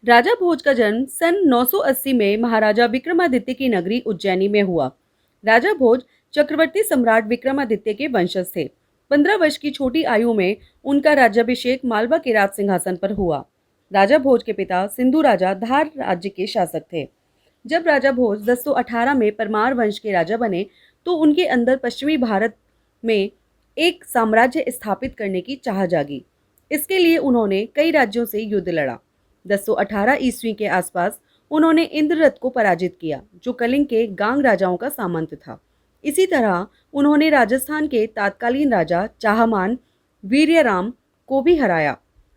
राजा भोज का जन्म सन 980 में महाराजा विक्रमादित्य की नगरी उज्जैनी में हुआ। राजा भोज चक्रवर्ती सम्राट विक्रमादित्य के वंशज थे। 15 वर्ष की छोटी आयु में उनका राज्याभिषेक मालवा के राज सिंहासन पर हुआ। राजा भोज के पिता सिंधु राजा धार राज्य के शासक थे। जब राजा भोज 1018 में परमार वंश के राजा बने तो उनके अंदर पश्चिमी भारत में एक साम्राज्य स्थापित करने की चाह जागी। इसके लिए उन्होंने कई राज्यों से युद्ध लड़ा। 1018 ईस्वी के आसपास उन्होंने इंद्ररथ को पराजित किया, जो कलिंग के गांग राजाओं का सामंत था। इसी तरह उन्होंने राजस्थान के तत्कालीन राजा चाहमान वीर्यराम को भी हराया।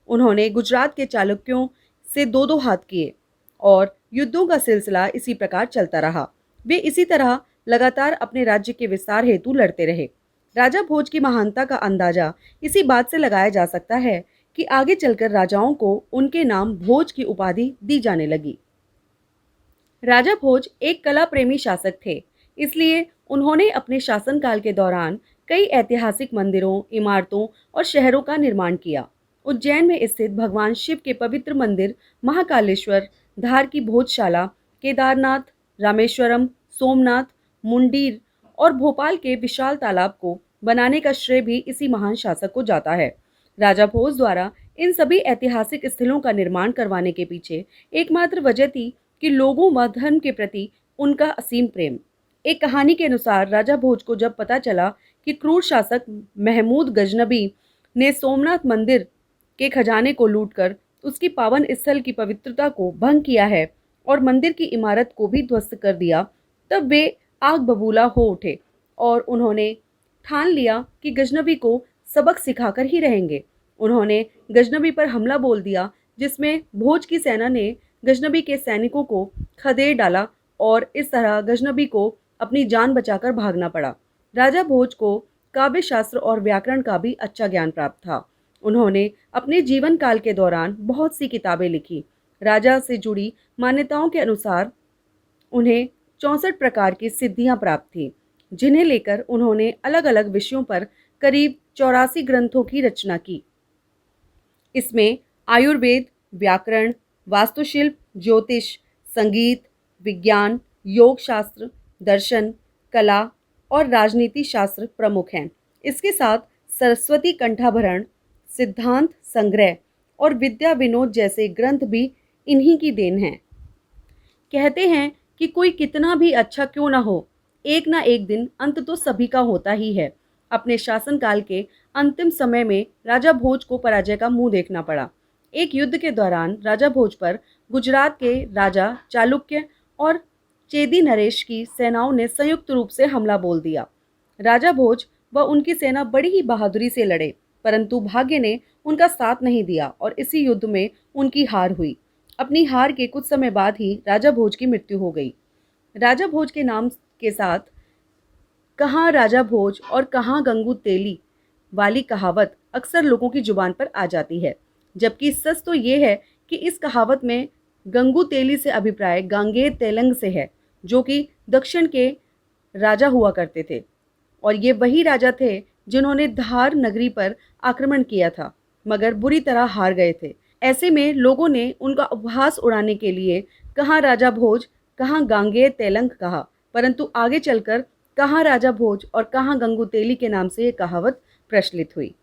उन्होंने गुजरात के चालुक्यों से दो दो हाथ किए और युद्धों का सिलसिला इसी प्रकार चलता रहा। वे इसी तरह लगातार अपने राज्य के विस्तार हेतु लड़ते रहे। राजा भोज की महानता का अंदाजा इसी बात से लगाया जा सकता है कि आगे चलकर राजाओं को उनके नाम भोज की उपाधि दी जाने लगी। राजा भोज एक कला प्रेमी शासक थे, इसलिए उन्होंने अपने शासनकाल के दौरान कई ऐतिहासिक मंदिरों, इमारतों और शहरों का निर्माण किया। उज्जैन में स्थित भगवान शिव के पवित्र मंदिर महाकालेश्वर, धार की भोजशाला, केदारनाथ, रामेश्वरम, सोमनाथ, मुंडीर और भोपाल के विशाल तालाब को बनाने का श्रेय भी इसी महान शासक को जाता है। राजा भोज द्वारा इन सभी ऐतिहासिक स्थलों का निर्माण करवाने के पीछे एकमात्र वजह थी कि लोगों व धर्म के प्रति उनका असीम प्रेम। एक कहानी के अनुसार राजा भोज को जब पता चला कि क्रूर शासक महमूद गजनबी ने सोमनाथ मंदिर के खजाने को लूटकर उसकी पावन स्थल की पवित्रता को भंग किया है और मंदिर की इमारत को भी ध्वस्त कर दिया, तब वे आग बबूला हो उठे और उन्होंने ठान लिया कि गजनबी को सबक सिखाकर ही रहेंगे। उन्होंने गजनबी पर हमला बोल दिया, जिसमें भोज की सेना ने गजनबी के सैनिकों को खदेड़ डाला और इस तरह गजनबी को अपनी जान बचाकर भागना पड़ा। राजा भोज को काव्य शास्त्र और व्याकरण का भी अच्छा ज्ञान प्राप्त था। उन्होंने अपने जीवन काल के दौरान बहुत सी किताबें लिखी। राजा से जुड़ी मान्यताओं के अनुसार उन्हें 64 प्रकार की सिद्धियां प्राप्त थीं, जिन्हें लेकर उन्होंने अलग अलग विषयों पर करीब 84 ग्रंथों की रचना की। इसमें आयुर्वेद, व्याकरण, वास्तुशिल्प, ज्योतिष, संगीत, विज्ञान, योग शास्त्र, दर्शन, कला और राजनीति शास्त्र प्रमुख हैं। इसके साथ सरस्वती कंठाभरण, सिद्धांत संग्रह और विद्या विनोद जैसे ग्रंथ भी इन्हीं की देन हैं। कहते हैं कि कोई कितना भी अच्छा क्यों ना हो, एक ना एक दिन अंत तो सभी का होता ही है। अपने शासनकाल के अंतिम समय में राजा भोज को पराजय का मुंह देखना पड़ा। एक युद्ध के दौरान राजा भोज पर गुजरात के राजा चालुक्य और चेदी नरेश की सेनाओं ने संयुक्त रूप से हमला बोल दिया। राजा भोज व उनकी सेना बड़ी ही बहादुरी से लड़े, परंतु भाग्य ने उनका साथ नहीं दिया और इसी युद्ध में उनकी हार हुई। अपनी हार के कुछ समय बाद ही राजा भोज की मृत्यु हो गई। राजा भोज के नाम के साथ कहाँ राजा भोज और कहाँ गंगू तेली वाली कहावत अक्सर लोगों की जुबान पर आ जाती है, जबकि सच तो ये है कि इस कहावत में गंगू तेली से अभिप्राय गांगेय तेलंग से है, जो कि दक्षिण के राजा हुआ करते थे और ये वही राजा थे जिन्होंने धार नगरी पर आक्रमण किया था, मगर बुरी तरह हार गए थे। ऐसे में लोगों ने उनका उपहास उड़ाने के लिए कहाँ राजा भोज कहाँ गांगेय तेलंग कहा, परंतु आगे चलकर कहाँ राजा भोज और कहाँ गंगू तेली के नाम से ये कहावत प्रचलित हुई।